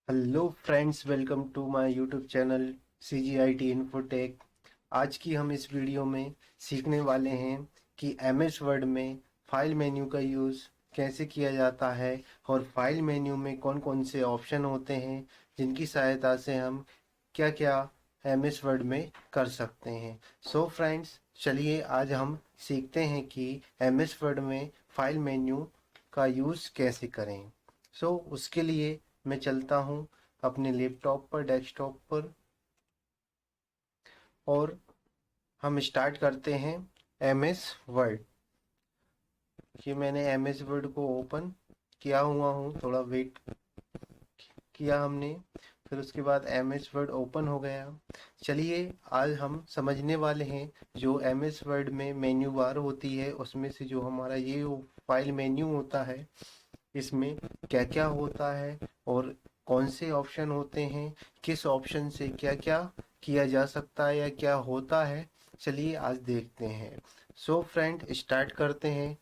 Hello friends, welcome to my YouTube channel CGIT Infotech. आज की हम इस वीडियो में सीखने वाले हैं कि MS वर्ड में फाइल मेन्यू का यूज़ कैसे किया जाता है और फाइल मेन्यू में कौन कौन से ऑप्शन होते हैं जिनकी सहायता से हम क्या क्या MS वर्ड में कर सकते हैं। सो फ्रेंड्स, चलिए आज हम सीखते हैं कि MS वर्ड में फाइल मेन्यू का यूज़ कैसे करें। उसके लिए मैं चलता हूँ अपने लैपटॉप पर, डेस्कटॉप पर, और हम स्टार्ट करते हैं MS वर्ड। ये मैंने MS वर्ड को ओपन किया हुआ हूँ, थोड़ा वेट किया हमने, फिर उसके बाद MS वर्ड ओपन हो गया। चलिए आज हम समझने वाले हैं जो MS वर्ड में मेन्यू बार होती है उसमें से जो हमारा ये फाइल मेन्यू होता है, इसमें क्या क्या होता है और कौन से ऑप्शन होते हैं, किस ऑप्शन से क्या क्या किया जा सकता है या क्या होता है। चलिए आज देखते हैं। फ्रेंड, स्टार्ट करते हैं।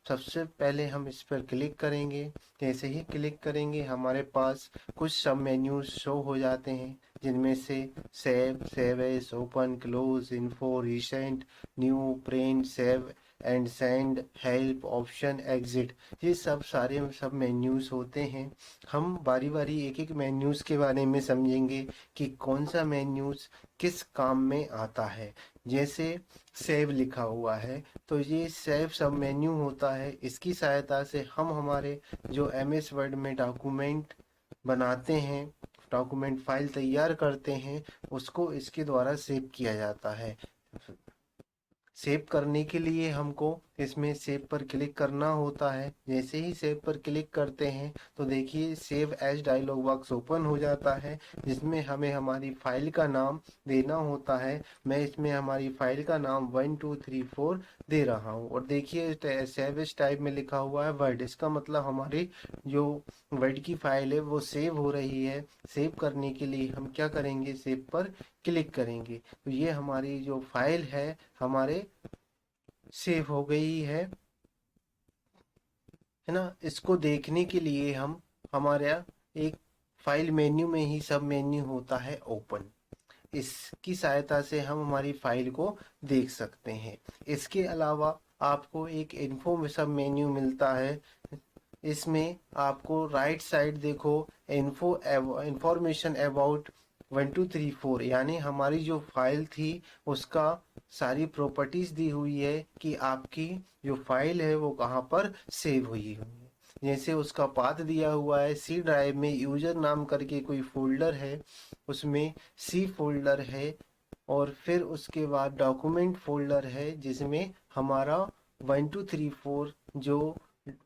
सबसे पहले हम इस पर क्लिक करेंगे। जैसे ही क्लिक करेंगे हमारे पास कुछ सब मेन्यूज शो हो जाते हैं, जिनमें से save, save as, open, close, info, recent, new, print, save and send, help, option, exit. ये सब सारे सब मेन्यूज होते हैं। हम बारी बारी एक एक मेन्यूज के बारे में समझेंगे कि कौन सा मेन्यूज किस काम में आता है। जैसे सेव लिखा हुआ है, तो ये सेव सब मेन्यू होता है। इसकी सहायता से हम हमारे जो MS वर्ड में डॉक्यूमेंट बनाते हैं, डॉक्यूमेंट फाइल तैयार करते हैं, उसको इसके द्वारा सेव किया जाता है। सेव करने के लिए हमको इसमें सेव पर क्लिक करना होता है। जैसे ही सेव पर क्लिक करते हैं तो देखिए save as dialog box open हो जाता है, जिसमें हमें हमारी फाइल का नाम देना होता है। मैं इसमें हमारी फाइल का नाम 1234 दे रहा हूँ और देखिए सेव एज टाइप में लिखा हुआ है वर्ड। इसका मतलब हमारी जो वर्ड की फाइल है वो सेव हो रही है। सेव करने के लिए हम क्या करेंगे, सेव पर क्लिक करेंगे तो ये हमारी जो फाइल है हमारे सेव हो गई है ना। इसको देखने के लिए हम हमारा एक फाइल मेन्यू में ही सब मेन्यू होता है ओपन। इसकी सहायता से हम हमारी फाइल को देख सकते हैं। इसके अलावा आपको एक इन्फो सब मेन्यू मिलता है। इसमें आपको राइट साइड देखो, इन्फो इंफॉर्मेशन अबाउट 1234, यानी हमारी जो फाइल थी उसका सारी प्रॉपर्टीज दी हुई है कि आपकी जो फाइल है वो कहाँ पर सेव हुई है। जैसे उसका पाथ दिया हुआ है, सी ड्राइव में यूजर नाम करके कोई फोल्डर है, उसमें सी फोल्डर है, और फिर उसके बाद डॉक्यूमेंट फोल्डर है जिसमें हमारा 1234 जो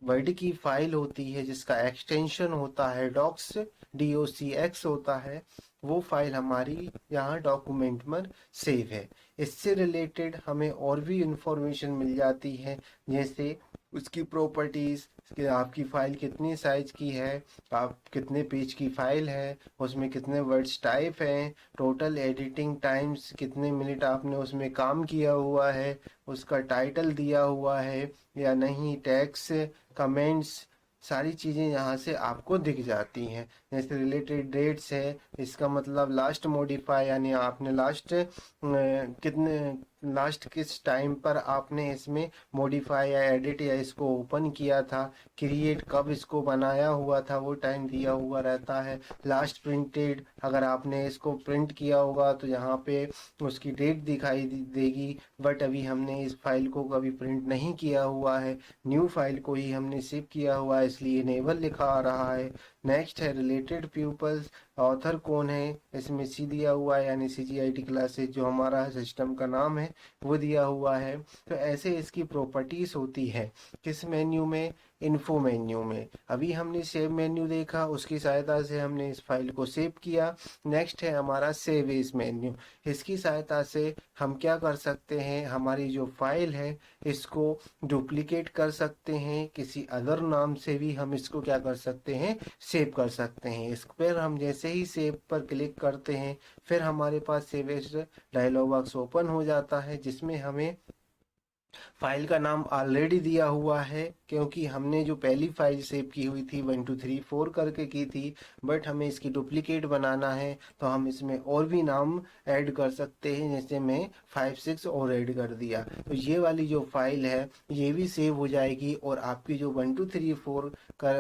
वर्ड की फाइल होती है, जिसका एक्सटेंशन होता है डॉक्स, DOCX होता है, वो फाइल हमारी यहाँ डॉक्यूमेंट में सेव है। इससे रिलेटेड हमें और भी इंफॉर्मेशन मिल जाती है, जैसे उसकी प्रॉपर्टीज कि आपकी फाइल कितनी साइज की है, आप कितने पेज की फाइल है, उसमें कितने वर्ड्स टाइप हैं, टोटल एडिटिंग टाइम्स कितने मिनट आपने उसमें काम किया हुआ है, उसका टाइटल दिया हुआ है या नहीं, टैग्स, कमेंट्स, सारी चीज़ें यहाँ से आपको दिख जाती हैं। जैसे रिलेटेड डेट्स है, इसका मतलब लास्ट मॉडिफाई, यानी आपने कितने लास्ट किस टाइम पर आपने इसमें मॉडिफाई या एडिट या इसको ओपन किया था, क्रिएट कब इसको बनाया हुआ था, वो टाइम दिया हुआ रहता है। लास्ट प्रिंटेड, अगर आपने इसको प्रिंट किया होगा तो यहाँ पे उसकी डेट दिखाई देगी, बट अभी हमने इस फाइल को कभी प्रिंट नहीं किया हुआ है, न्यू फाइल को ही हमने सेव किया हुआ है, इसलिए इनेबल लिखा आ रहा है। नेक्स्ट है रिलेटेड पीपल्स, ऑथर कौन है, इसमें सी दिया हुआ है, यानी CGIT क्लासेज जो हमारा सिस्टम का नाम है वो दिया हुआ है। तो ऐसे इसकी प्रॉपर्टीज होती है। किस मेन्यू में, इन्फो मेन्यू में। अभी हमने सेव मेन्यू देखा, उसकी सहायता से हमने इस फाइल को सेव किया। नेक्स्ट है हमारा सेव एज मेन्यू। इसकी सहायता से हम क्या कर सकते हैं, हमारी जो फाइल है इसको डुप्लीकेट कर सकते हैं, किसी अदर नाम से भी हम इसको क्या कर सकते हैं, सेव कर सकते हैं। इस पर हम जैसे ही सेव पर क्लिक करते हैं फिर हमारे पास save as dialog box open हो जाता है, जिसमें हमें फाइल का नाम ऑलरेडी दिया हुआ है क्योंकि हमने जो पहली फाइल सेव की हुई थी 1234 करके की थी, बट हमें इसकी डुप्लीकेट बनाना है तो हम इसमें और भी नाम ऐड कर सकते हैं। जैसे मैं 56 और ऐड कर दिया तो ये वाली जो फाइल है ये भी सेव हो जाएगी और आपकी जो 1234 का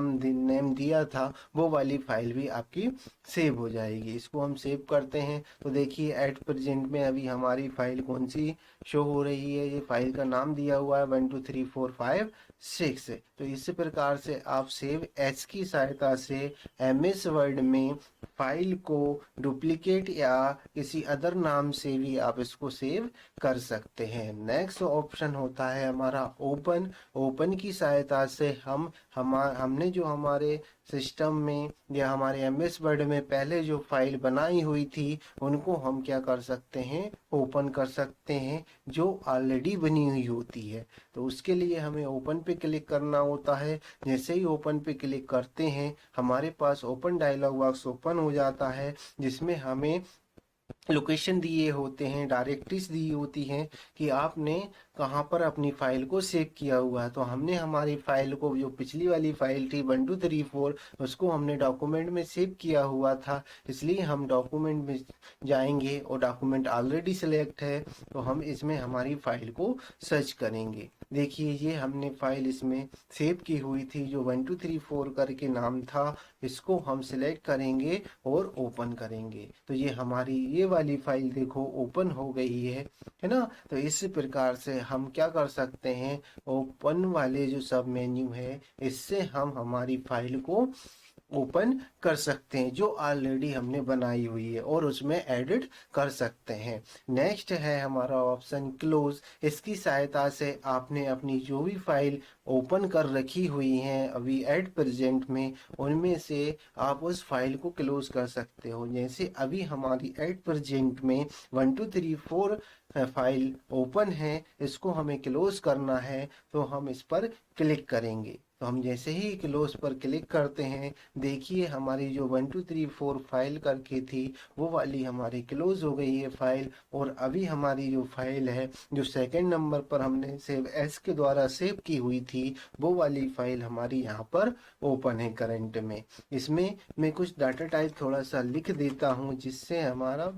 नेम दिया था वो वाली फाइल भी आपकी सेव हो जाएगी। इसको हम सेव करते हैं तो देखिए एट प्रेजेंट में अभी हमारी फाइल कौन सी शो हो रही है। ये फाइल का नाम दिया हुआ है 123456। तो इस प्रकार से आप सेव एच की सहायता से MS वर्ड में फाइल को डुप्लीकेट या किसी अदर नाम से भी आप इसको सेव कर सकते हैं। नेक्स्ट ऑप्शन होता है हमारा ओपन। ओपन की सहायता से हमने जो हमारे सिस्टम में या हमारे MS वर्ड में पहले जो फाइल बनाई हुई थी उनको हम क्या कर सकते हैं, ओपन कर सकते हैं, जो ऑलरेडी बनी हुई होती है। तो उसके लिए हमें ओपन पे क्लिक करना होता है। जैसे ही ओपन पे क्लिक करते हैं हमारे पास ओपन डायलॉग बॉक्स ओपन हो जाता है जिसमें हमें लोकेशन दिए होते हैं, डायरेक्टरीज दी होती हैं कि आपने कहाँ पर अपनी फाइल को सेव किया हुआ है। तो हमने हमारी फाइल को, जो पिछली वाली फाइल थी 1234, उसको हमने डॉक्यूमेंट में सेव किया हुआ था, इसलिए हम डॉक्यूमेंट में जाएंगे और डॉक्यूमेंट ऑलरेडी सिलेक्ट है तो हम इसमें हमारी फाइल को सर्च करेंगे। देखिए ये हमने फाइल इसमें सेव की हुई थी जो 1234 करके नाम था, इसको हम सिलेक्ट करेंगे और ओपन करेंगे तो ये हमारी ये वाली फाइल देखो ओपन हो गई है ना। तो इस प्रकार से हम क्या कर सकते हैं, ओपन वाले जो सब मेन्यू है इससे हम हमारी फाइल को ओपन कर सकते हैं जो ऑलरेडी हमने बनाई हुई है और उसमें एडिट कर सकते हैं। नेक्स्ट है हमारा ऑप्शन क्लोज। इसकी सहायता से आपने अपनी जो भी फाइल ओपन कर रखी हुई हैं अभी एट प्रेजेंट में, उनमें से आप उस फाइल को क्लोज कर सकते हो। जैसे अभी हमारी एट प्रेजेंट में 1234 फाइल ओपन है, इसको हमें क्लोज करना है तो हम इस पर क्लिक करेंगे। तो हम जैसे ही क्लोज पर क्लिक करते हैं देखिए हमारी जो 1234 फाइल करके थी वो वाली हमारी क्लोज हो गई है फाइल। और अभी हमारी जो फाइल है जो सेकंड नंबर पर हमने सेव एस के द्वारा सेव की हुई थी वो वाली फाइल हमारी यहाँ पर ओपन है करंट में। इसमें मैं कुछ डाटा टाइप थोड़ा सा लिख देता हूँ जिससे हमारा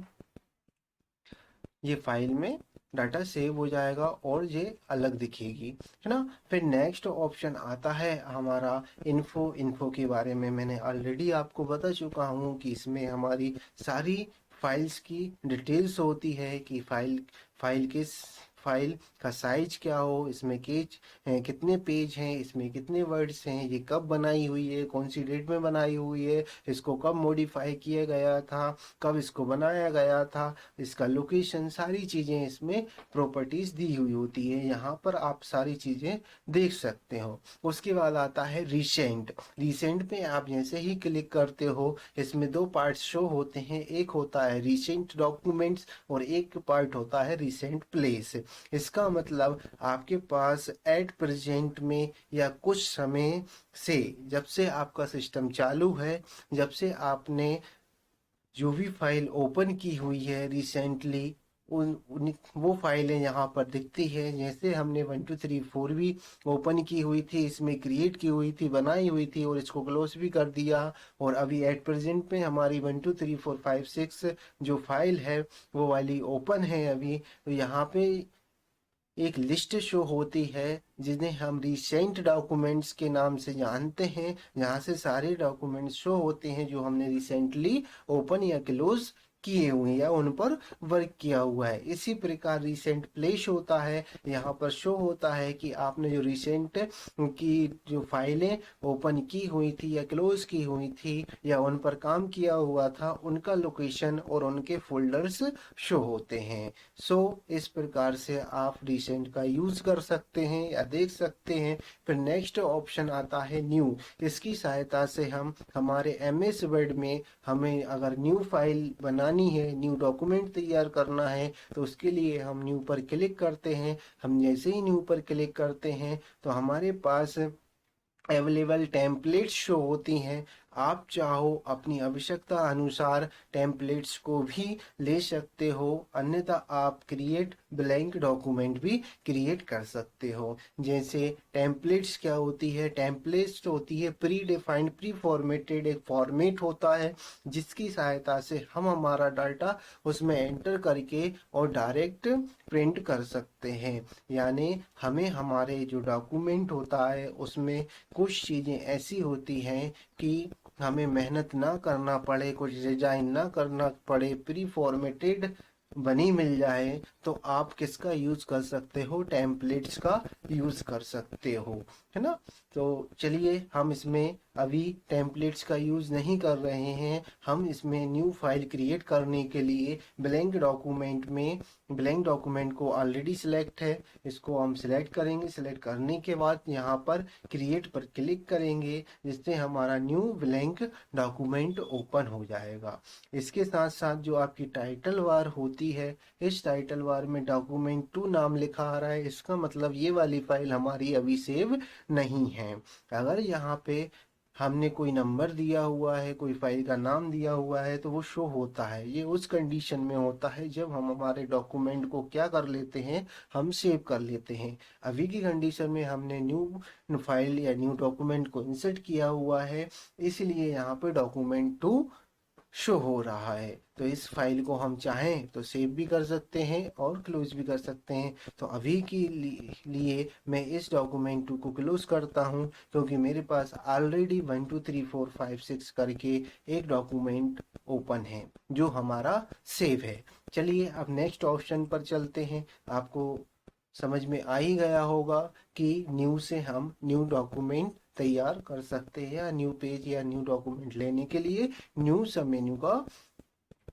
ये फाइल में डाटा सेव हो जाएगा और ये अलग दिखेगी, है ना। फिर नेक्स्ट ऑप्शन आता है हमारा इन्फो। इन्फो के बारे में मैंने ऑलरेडी आपको बता चुका हूँ कि इसमें हमारी सारी फाइल्स की डिटेल्स होती है कि फाइल किस फाइल का साइज क्या हो, इसमें कितने पेज हैं, इसमें कितने वर्ड्स हैं, ये कब बनाई हुई है, कौन सी डेट में बनाई हुई है, इसको कब मॉडिफाई किया गया था, कब इसको बनाया गया था, इसका लोकेशन, सारी चीज़ें इसमें प्रॉपर्टीज दी हुई होती है। यहाँ पर आप सारी चीज़ें देख सकते हो। उसके बाद आता है रिसेंट। रिसेंट पे आप जैसे ही क्लिक करते हो इसमें दो पार्ट शो होते हैं, एक होता है रिसेंट डॉक्यूमेंट्स और एक पार्ट होता है रिसेंट प्लेस। इसका मतलब आपके पास एट प्रेजेंट में या कुछ समय से, जब से आपका सिस्टम चालू है, जब से आपने जो भी फाइल ओपन की हुई है रिसेंटली, वो फाइलें यहाँ पर दिखती है। जैसे हमने 1234 भी ओपन की हुई थी, इसमें क्रिएट की हुई थी, बनाई हुई थी और इसको क्लोज भी कर दिया। और अभी एट प्रेजेंट में हमारी 123456 जो फाइल है वो वाली ओपन है अभी। तो यहाँ पे एक लिस्ट शो होती है जिन्हें हम रिसेंट डॉक्यूमेंट्स के नाम से जानते हैं, जहाँ से सारे डॉक्यूमेंट्स शो होते हैं जो हमने रिसेंटली ओपन या क्लोज किए हुए हैं या उन पर वर्क किया हुआ है। इसी प्रकार रिसेंट प्लेस होता है, यहाँ पर शो होता है कि आपने जो रिसेंट की जो फाइलें ओपन की हुई थी या क्लोज की हुई थी या उन पर काम किया हुआ था उनका लोकेशन और उनके फोल्डर्स शो होते हैं। सो इस प्रकार से आप रिसेंट का यूज कर सकते हैं या देख सकते हैं। फिर नेक्स्ट ऑप्शन आता है न्यू। इसकी सहायता से हम हमारे MS वर्ड में हमें अगर न्यू फाइल बनानी है, न्यू डॉक्यूमेंट तैयार करना है तो उसके लिए हम न्यू पर क्लिक करते हैं। हम जैसे ही न्यू पर क्लिक करते हैं तो हमारे पास अवेलेबल टेम्पलेट शो होती हैं। आप चाहो अपनी आवश्यकता अनुसार टेम्पलेट्स को भी ले सकते हो, अन्यथा आप क्रिएट ब्लैंक डॉक्यूमेंट भी क्रिएट कर सकते हो। जैसे टेम्पलेट्स क्या होती है, टेम्पलेट्स होती है प्री डिफाइंड प्री फॉर्मेटेड एक फॉर्मेट होता है जिसकी सहायता से हम हमारा डाटा उसमें एंटर करके और डायरेक्ट प्रिंट कर सकते हैं। यानी हमें हमारे जो डॉक्यूमेंट होता है उसमें कुछ चीज़ें ऐसी होती हैं कि हमें मेहनत ना करना पड़े, कुछ डिजाइन ना करना पड़े, प्री फॉर्मेटेड बनी मिल जाए, तो आप किसका यूज कर सकते हो, टेम्पलेट्स का यूज कर सकते हो, है ना। तो चलिए हम इसमें अभी टेम्पलेट्स का यूज नहीं कर रहे हैं, हम इसमें न्यू फाइल क्रिएट करने के लिए ब्लैंक डॉक्यूमेंट को ऑलरेडी सिलेक्ट है, इसको हम सिलेक्ट करेंगे। सिलेक्ट करने के बाद यहाँ पर क्रिएट पर क्लिक करेंगे, जिससे हमारा न्यू ब्लैंक डॉक्यूमेंट ओपन हो जाएगा। इसके साथ साथ जो आपकी टाइटल बार होती है, इस टाइटल बार में डॉक्यूमेंट 2 नाम लिखा आ रहा है, इसका मतलब ये वाली फाइल हमारी अभी सेव नहीं है। अगर यहाँ पे हमने कोई नंबर दिया हुआ है, कोई फाइल का नाम दिया हुआ है, तो वो शो होता है। ये उस कंडीशन में होता है जब हम हमारे डॉक्यूमेंट को क्या कर लेते हैं, हम सेव कर लेते हैं। अभी की कंडीशन में हमने न्यू फाइल या न्यू डॉक्यूमेंट को इंसर्ट किया हुआ है, इसलिए यहाँ पे डॉक्यूमेंट 2 शो हो रहा है। तो इस फाइल को हम चाहें तो सेव भी कर सकते हैं और क्लोज भी कर सकते हैं। तो अभी के लिए मैं इस डॉक्यूमेंट को क्लोज करता हूं, क्योंकि मेरे पास ऑलरेडी 1 2 3 4 5 6 करके एक डॉक्यूमेंट ओपन है जो हमारा सेव है। चलिए अब नेक्स्ट ऑप्शन पर चलते हैं। आपको समझ में आ ही गया होगा कि न्यू से हम न्यू डॉक्यूमेंट तैयार कर सकते हैं, या न्यू पेज या न्यू डॉक्यूमेंट लेने के लिए न्यू सब मेन्यू का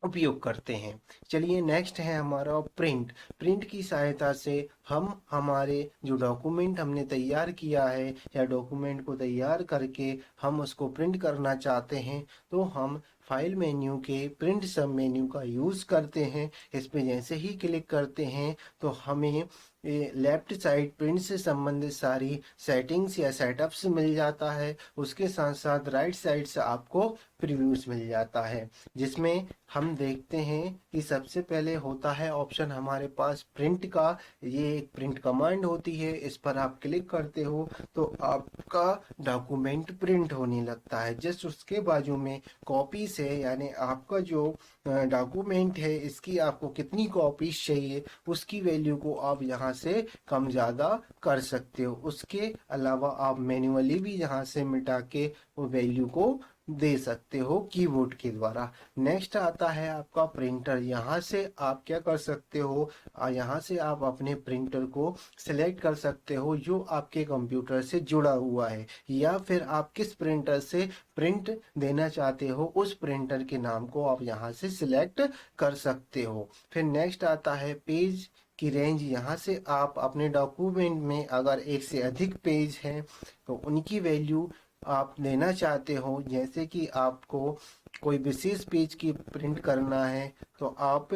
उपयोग करते हैं। चलिए नेक्स्ट है हमारा प्रिंट। प्रिंट की सहायता से हम हमारे जो डॉक्यूमेंट हमने तैयार किया है या डॉक्यूमेंट को तैयार करके हम उसको प्रिंट करना चाहते हैं, तो हम फाइल मेन्यू के प्रिंट सब मेन्यू का यूज़ करते हैं। इस पे जैसे ही क्लिक करते हैं तो हमें लेफ्ट साइड प्रिंट से संबंधित सारी सेटिंग्स या सेटअप्स मिल जाता है। उसके साथ साथ राइट साइड से आपको प्रीव्यूज मिल जाता है, जिसमें हम देखते हैं कि सबसे पहले होता है ऑप्शन हमारे पास प्रिंट का। ये एक प्रिंट कमांड होती है, इस पर आप क्लिक करते हो तो आपका डॉक्यूमेंट प्रिंट होने लगता है। जस्ट उसके बाजू में कॉपीज है, यानी आपका जो डॉक्यूमेंट है इसकी आपको कितनी कॉपीज चाहिए उसकी वैल्यू को आप यहाँ से कम ज़्यादा कर सकते हो। उसके अलावा आप मैन्युअली भी यहाँ से मिटा के वो वैल्यू को दे सकते हो कीबोर्ड के द्वारा। नेक्स्ट आता है आपका प्रिंटर। यहाँ से आप क्या कर सकते हो, यहाँ से आप अपने प्रिंटर को सिलेक्ट कर सकते हो जो आपके कंप्यूटर से जुड़ा हुआ है, या फिर आप किस प्रिंटर से प्रिंट देना चाहते हो उस प्रिंटर के नाम को आप यहाँ से सिलेक्ट कर सकते हो। फिर नेक्स्ट आता है पेज की रेंज। यहाँ से आप अपने डॉक्यूमेंट में अगर एक से अधिक पेज हैं तो उनकी वैल्यू आप देना चाहते हो। जैसे कि आपको कोई विशेष पेज की प्रिंट करना है तो आप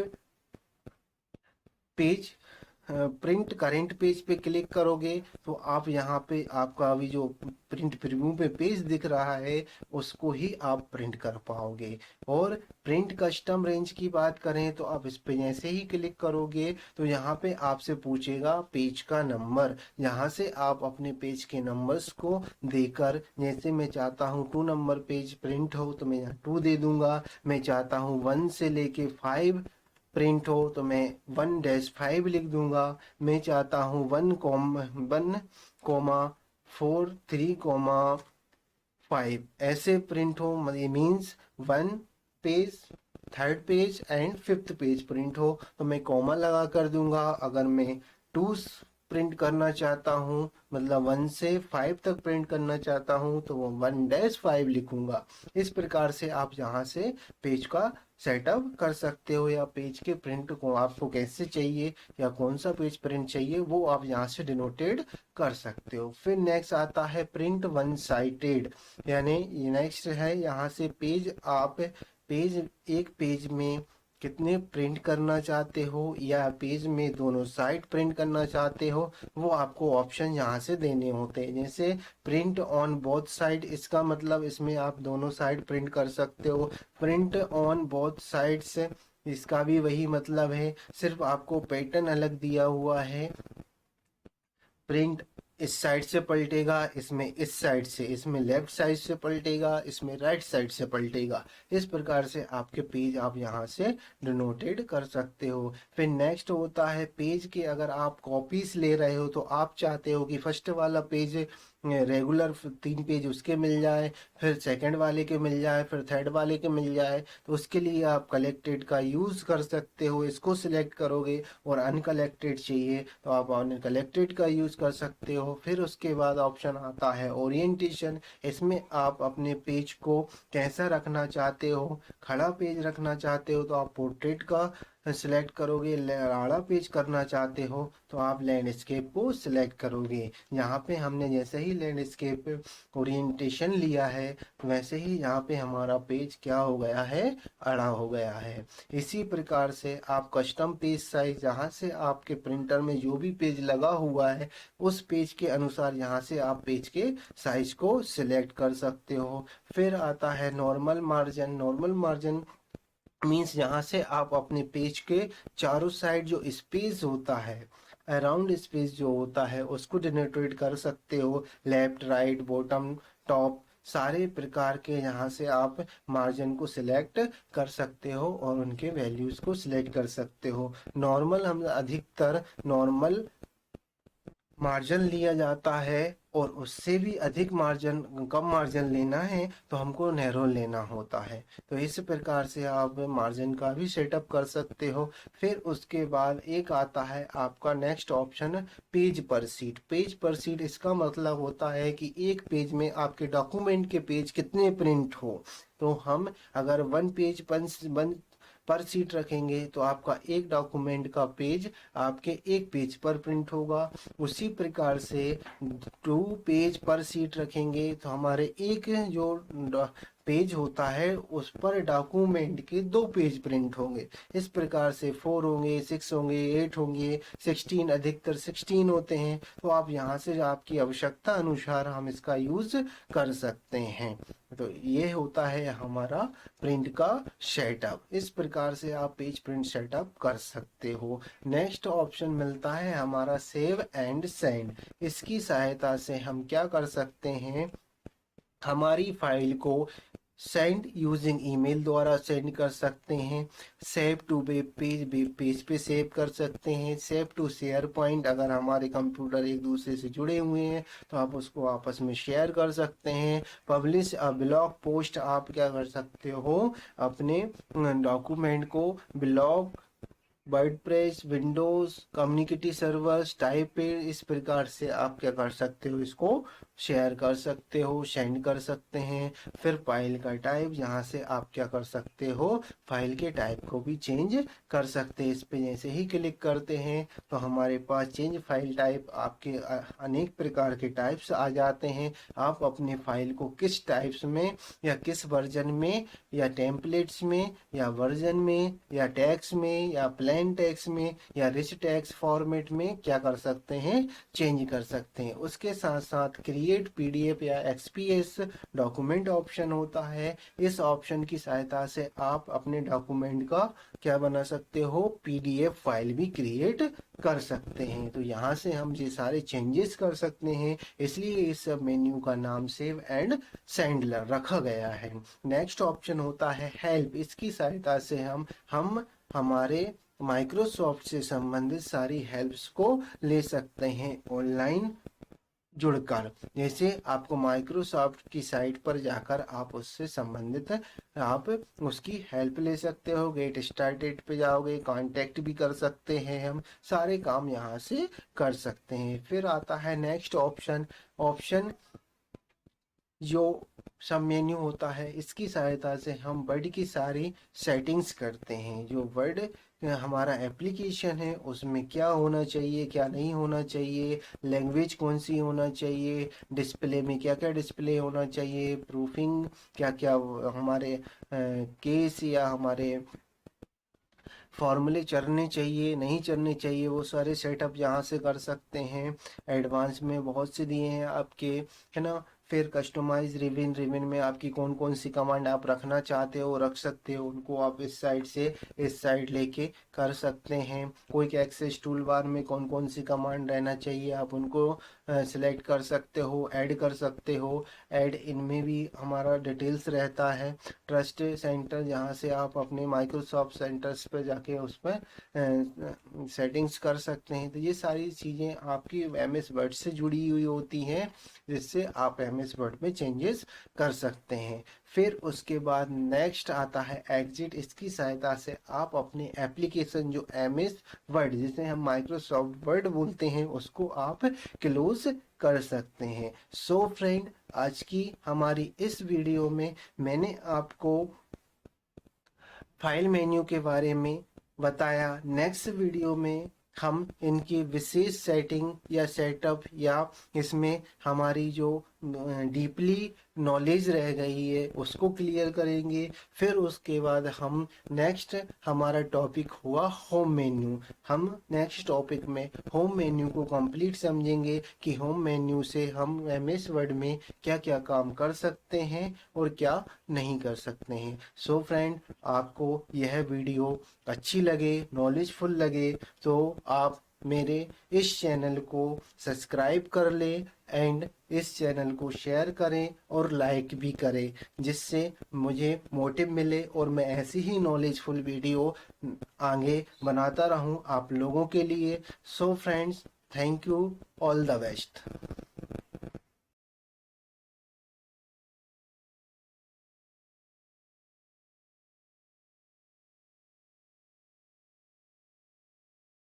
पेज प्रिंट करेंट पेज पे क्लिक करोगे तो आप यहाँ पे आपका अभी जो प्रिंट प्रीव्यू पे पेज दिख रहा है उसको ही आप प्रिंट कर पाओगे। और प्रिंट कस्टम रेंज की बात करें तो आप इस पे जैसे ही क्लिक करोगे तो यहाँ पे आपसे पूछेगा पेज का नंबर। यहाँ से आप अपने पेज के नंबर्स को देकर, जैसे मैं चाहता हूँ 2 नंबर पेज प्रिंट हो तो मैं यहाँ 2 दे दूंगा। मैं चाहता हूँ 1 से लेके 5 प्रिंट हो तो मैं 1-5 लिख दूंगा। मैं चाहता हूँ 1,4 3,5 ऐसे प्रिंट हो, means 1 page, 3rd page and 5th page print हो तो मैं कॉमा लगा कर दूंगा। अगर मैं 2 प्रिंट करना चाहता हूँ, मतलब 1 से 5 तक प्रिंट करना चाहता हूँ, तो वो 1-5 लिखूंगा। इस प्रकार से आप यहाँ से पेज का सेटअप कर सकते हो, या पेज के प्रिंट को आपको कैसे चाहिए या कौन सा पेज प्रिंट चाहिए वो आप यहाँ से डिनोटेड कर सकते हो। फिर नेक्स्ट आता है प्रिंट वन साइडेड, यानी नेक्स्ट है यहाँ से पेज आप पेज एक पेज में कितने प्रिंट करना चाहते हो या पेज में दोनों साइड प्रिंट करना चाहते हो, वो आपको ऑप्शन यहाँ से देने होते हैं। जैसे प्रिंट ऑन बोथ साइड, इसका मतलब इसमें आप दोनों साइड प्रिंट कर सकते हो। प्रिंट ऑन बोथ साइड्स, इसका भी वही मतलब है, सिर्फ आपको पैटर्न अलग दिया हुआ है। प्रिंट इस साइड से पलटेगा, इसमें इस साइड से, इसमें लेफ्ट साइड से पलटेगा, इसमें राइट साइड से पलटेगा। इस प्रकार से आपके पेज आप यहाँ से डिनोटेड कर सकते हो। फिर नेक्स्ट होता है पेज के, अगर आप कॉपीज ले रहे हो तो आप चाहते हो कि फर्स्ट वाला पेज रेगुलर 3 पेज उसके मिल जाए, फिर सेकंड वाले के मिल जाए, फिर थर्ड वाले के मिल जाए, तो उसके लिए आप कलेक्टेड का यूज़ कर सकते हो। इसको सिलेक्ट करोगे और अनकलेक्टेड चाहिए तो आप अनकलेक्टेड का यूज़ कर सकते हो। फिर उसके बाद ऑप्शन आता है ओरिएंटेशन। इसमें आप अपने पेज को कैसा रखना चाहते हो, खड़ा पेज रखना चाहते हो तो आप पोर्ट्रेट का सिलेक्ट करोगे, आड़ा पेज करना चाहते हो तो आप लैंडस्केप को सिलेक्ट करोगे। यहाँ पे हमने जैसे ही लैंडस्केप ओरिएंटेशन लिया है वैसे ही यहाँ पे हमारा पेज क्या हो गया है, अड़ा हो गया है। इसी प्रकार से आप कस्टम पेज साइज, जहाँ से आपके प्रिंटर में जो भी पेज लगा हुआ है उस पेज के अनुसार यहाँ से आप पेज के साइज को सिलेक्ट कर सकते हो। फिर आता है normal margin. Normal margin means यहाँ से आप अपने पेज के चारों साइड जो स्पेस होता है, अराउंड स्पेस जो होता है, उसको डिनोटेट कर सकते हो। लेफ्ट, राइट, बॉटम, टॉप, सारे प्रकार के यहाँ से आप मार्जिन को सिलेक्ट कर सकते हो और उनके वैल्यूज को सिलेक्ट कर सकते हो। नॉर्मल, हम अधिकतर नॉर्मल मार्जिन लिया जाता है और उससे भी अधिक मार्जिन, कम मार्जिन लेना है तो हमको नैरो लेना होता है। तो इस प्रकार से आप मार्जिन का भी सेटअप कर सकते हो। फिर उसके बाद एक आता है आपका नेक्स्ट ऑप्शन, पेज पर सीट। पेज पर सीट इसका मतलब होता है कि एक पेज में आपके डॉक्यूमेंट के पेज कितने प्रिंट हो। तो हम अगर 1 पेज पर सीट रखेंगे तो आपका एक डॉक्यूमेंट का पेज आपके एक पेज पर प्रिंट होगा। उसी प्रकार से 2 पेज पर सीट रखेंगे तो हमारे एक जो पेज होता है उस पर डॉक्यूमेंट के 2 पेज प्रिंट होंगे। इस प्रकार से 4 होंगे, 6 होंगे, 8 होंगे, 16, अधिकतर 16 होते हैं। तो आप यहाँ से आपकी आवश्यकता अनुसार हम इसका यूज कर सकते हैं। तो ये होता है हमारा प्रिंट का सेटअप। इस प्रकार से आप पेज प्रिंट सेटअप कर सकते हो। नेक्स्ट ऑप्शन मिलता है हमारा सेव एंड सेंड। इसकी सहायता से हम क्या कर सकते हैं, हमारी फाइल को सेंड यूजिंग ईमेल द्वारा सेंड कर सकते हैं। सेव टू वेब पेज पे सेव कर सकते हैं। सेव टू शेयर पॉइंट, अगर हमारे कंप्यूटर एक दूसरे से जुड़े हुए हैं तो आप उसको आपस में शेयर कर सकते हैं। पब्लिश अ ब्लॉग पोस्ट, आप क्या कर सकते हो, अपने डॉक्यूमेंट को blog, WordPress, Windows, community servers, type पे, इस प्रकार से आप क्या कर सकते हो, इसको शेयर कर सकते हो, सेंड कर सकते हैं। फिर फाइल का टाइप, यहाँ से आप क्या कर सकते हो, फाइल के टाइप को भी चेंज कर सकते हैं। इस पे जैसे ही क्लिक करते हैं तो हमारे पास चेंज फाइल टाइप, आपके अनेक प्रकार के टाइप्स आ जाते हैं। आप अपने फाइल को किस टाइप्स में या किस वर्जन में या टेम्पलेट्स में या वर्जन में या टैक्स में या प्लेन टैक्स में या रिच टैक्स फॉर्मेट में क्या कर सकते हैं, चेंज कर सकते हैं। उसके साथ साथ क्रिएट पीडीएफ या एक्सपीएस डॉक्यूमेंट ऑप्शन होता है। इस ऑप्शन की सहायता से आप अपने डॉक्यूमेंट का क्या बना सकते हो, पीडीएफ फाइल भी क्रिएट कर सकते हैं। तो यहाँ से हम ये सारे चेंजेस कर सकते हैं, इसलिए इस सब मेन्यू का नाम सेव एंड सेंड रखा गया है। नेक्स्ट ऑप्शन होता है हेल्प। इसकी सहायता से हम हमारे माइक्रोसॉफ्ट से संबंधित सारी हेल्प्स को ले सकते हैं ऑनलाइन जुड़कर। जैसे आपको माइक्रोसॉफ्ट की साइट पर जाकर आप उससे संबंधित आप उसकी हेल्प ले सकते हो। गेट स्टार्टेड पे जाओगे, कांटेक्ट भी कर सकते हैं, हम सारे काम यहाँ से कर सकते हैं। फिर आता है नेक्स्ट ऑप्शन, ऑप्शन जो सब मेन्यू होता है, इसकी सहायता से हम वर्ड की सारी सेटिंग्स करते हैं। जो वर्ड हमारा एप्लीकेशन है उसमें क्या होना चाहिए, क्या नहीं होना चाहिए, लैंग्वेज कौन सी होना चाहिए, डिस्प्ले में क्या क्या डिस्प्ले होना चाहिए, प्रूफिंग क्या क्या हमारे केस या हमारे फॉर्मूले चलने चाहिए नहीं चलने चाहिए, वो सारे सेटअप यहाँ से कर सकते हैं। एडवांस में बहुत से दिए हैं आपके, है ना। फिर कस्टमाइज रिविन में आपकी कौन कौन सी कमांड आप रखना चाहते हो रख सकते हो, उनको आप इस साइड से इस साइड लेके कर सकते हैं। क्विक एक्सेस टूल बार में कौन कौन सी कमांड रहना चाहिए आप उनको सिलेक्ट कर सकते हो, ऐड कर सकते हो। ऐड इनमें भी हमारा डिटेल्स रहता है। ट्रस्ट सेंटर जहाँ से आप अपने माइक्रोसॉफ्ट सेंटर्स पे जाके उस पर सेटिंग्स कर सकते हैं। तो ये सारी चीज़ें आपकी एम एस वर्ड से जुड़ी हुई होती हैं, जिससे आप एम एस वर्ड में चेंजेस कर सकते हैं। फिर उसके बाद नेक्स्ट आता है एग्जिट। इसकी सहायता से आप अपने एप्लीकेशन जो एम एस वर्ड, जिसे हम माइक्रोसॉफ्ट वर्ड बोलते हैं, उसको आप क्लोज कर सकते हैं। सो फ्रेंड, आज की हमारी इस वीडियो में मैंने आपको फाइल मेन्यू के बारे में बताया। नेक्स्ट वीडियो में हम इनकी विशेष सेटिंग या सेटअप या इसमें हमारी जो डीपली नॉलेज रह गई है उसको क्लियर करेंगे। फिर उसके बाद हम नेक्स्ट हमारा टॉपिक हुआ होम मेन्यू। हम नेक्स्ट टॉपिक में होम मेन्यू को कंप्लीट समझेंगे कि होम मेन्यू से हम एम एस वर्ड में क्या क्या काम कर सकते हैं और क्या नहीं कर सकते हैं। सो फ्रेंड, आपको यह वीडियो अच्छी लगे, नॉलेजफुल लगे, तो आप मेरे इस चैनल को सब्सक्राइब कर लें एंड इस चैनल को शेयर करें और लाइक भी करें, जिससे मुझे मोटिव मिले और मैं ऐसी ही नॉलेजफुल वीडियो आगे बनाता रहूं आप लोगों के लिए। So friends, thank you, all the best.